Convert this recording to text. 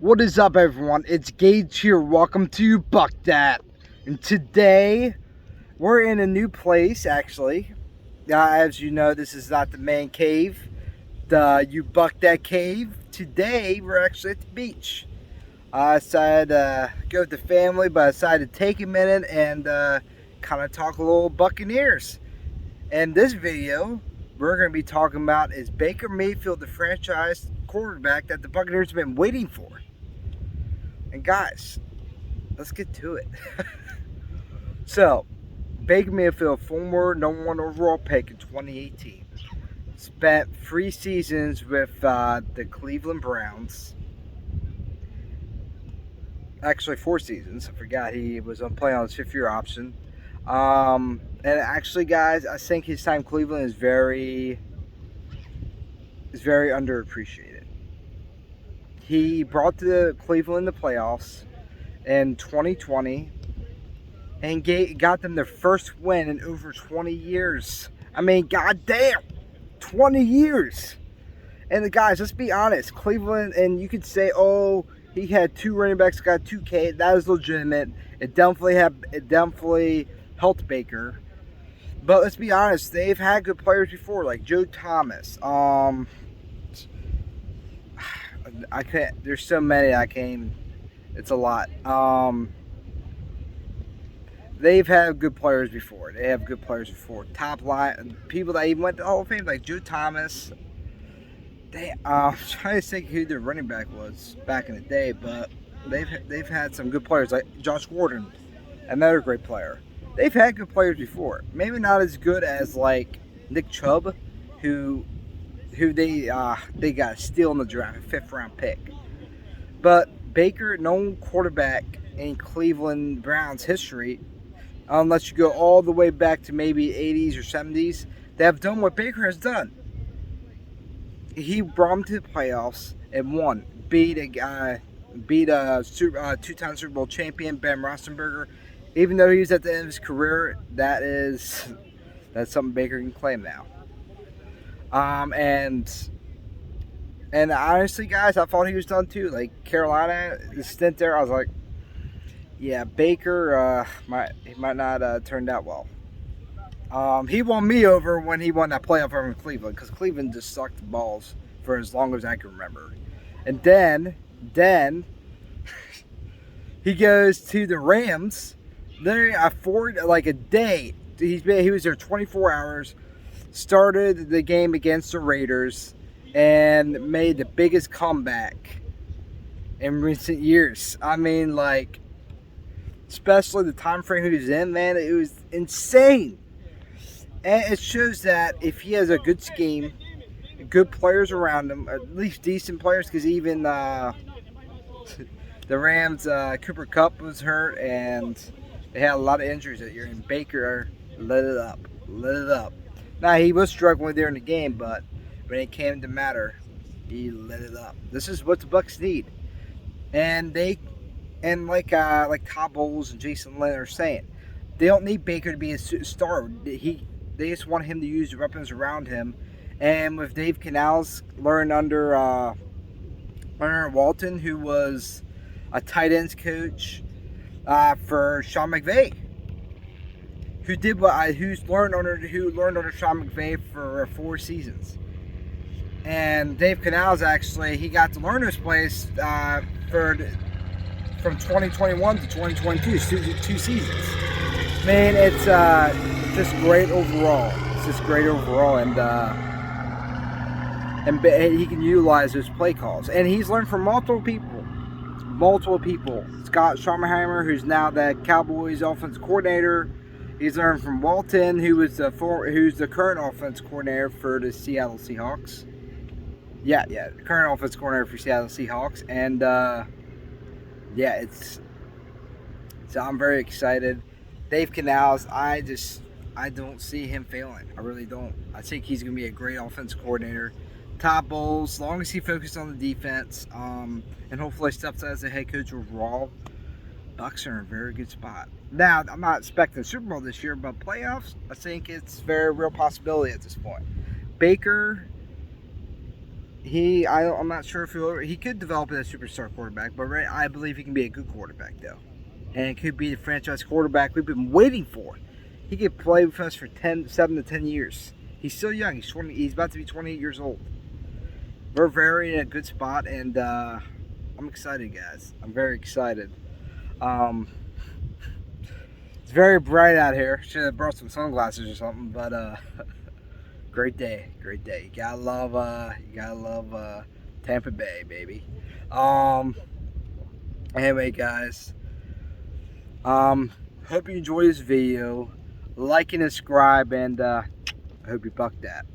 What is up, everyone? It's Gage here. Welcome to Buck Dat. And today we're in a new place, actually. As you know, this is not the man cave, you Buck Dat cave. Today we're actually at the beach. I decided to go with the family, but I decided to take a minute and kind of talk a little Buccaneers. And this video we're going to be talking about is Baker Mayfield, the franchise quarterback that the Buccaneers have been waiting for. And guys, let's get to it. So, Baker Mayfield, former #1 overall pick in 2018, spent 3 seasons with the Cleveland Browns. Actually, 4 seasons. I forgot he was playing on his 5th-year option. And actually, guys, I think his time in Cleveland is very underappreciated. He brought the Cleveland the playoffs in 2020 and got them their first win in over 20 years. I mean, goddamn, 20 years. And guys, let's be honest, Cleveland, and you could say, oh, he had 2 running backs, got 2K. That is legitimate. It definitely helped Baker. But let's be honest, they've had good players before, like Joe Thomas. I can't. There's so many I can't even. It's a lot. They've had good players before. Top line people that even went to the Hall of Fame, like Joe Thomas. I'm trying to think who their running back was back in the day, but they've had some good players like Josh Gordon, another great player. They've had good players before. Maybe not as good as like Nick Chubb, who they got a steal in the draft, a 5th-round pick. But Baker, known quarterback in Cleveland Browns history, unless you go all the way back to maybe 80s or 70s, they have done what Baker has done. He brought them to the playoffs and won. Beat a 2-time Super Bowl champion, Ben Roethlisberger. Even though he was at the end of his career, that's something Baker can claim now. And honestly, guys, I thought he was done too. Like Carolina, the stint there, I was like, yeah, Baker might not turned out well. He won me over when he won that playoff over in Cleveland, because Cleveland just sucked the balls for as long as I can remember. And then he goes to the Rams. They afford like a day. He was there 24 hours. Started the game against the Raiders and made the biggest comeback in recent years. I mean, like, especially the time frame he was in, man, it was insane. And it shows that if he has a good scheme, good players around him, at least decent players, because even the Rams, Cooper Kupp was hurt, and they had a lot of injuries that year, and Baker lit it up. Now, he was struggling there in the game, but when it came to matter, he lit it up. This is what the Bucs need. And like Todd Bowles and Jason Lynn are saying, they don't need Baker to be a star. They just want him to use the weapons around him. And with Dave Canales learned under Walton, who was a tight ends coach for Sean McVay, who learned under Sean McVay for 4 seasons. And Dave Canales, actually, he got to learn his place from 2021 to 2022, 2 seasons. Man, it's just great overall. And he can utilize his play calls. And he's learned from multiple people. Scott Schottenheimer, who's now the Cowboys offensive coordinator. He's learned from Walton, who's the current offense coordinator for the Seattle Seahawks. Yeah, the current offense coordinator for Seattle Seahawks. And so I'm very excited. Dave Canales, I don't see him failing. I really don't. I think he's going to be a great offense coordinator. Todd Bowles, as long as he focuses on the defense, and hopefully steps as a head coach overall, Bucs are in a very good spot. Now, I'm not expecting a Super Bowl this year, but playoffs, I think it's a very real possibility at this point. Baker I'm not sure if he could develop as a superstar quarterback, but I believe he can be a good quarterback though, and it could be the franchise quarterback we've been waiting for. He could play with us for 7 to 10 years. He's still young. He's 20. He's about to be 28 years old. We're very in a good spot, and I'm excited, guys. I'm very excited. Um, it's very bright out here. Should have brought some sunglasses or something, but great day, great day. You gotta love Tampa Bay, baby. Um, anyway, guys. Hope you enjoyed this video. Like and subscribe, and I hope you buck that.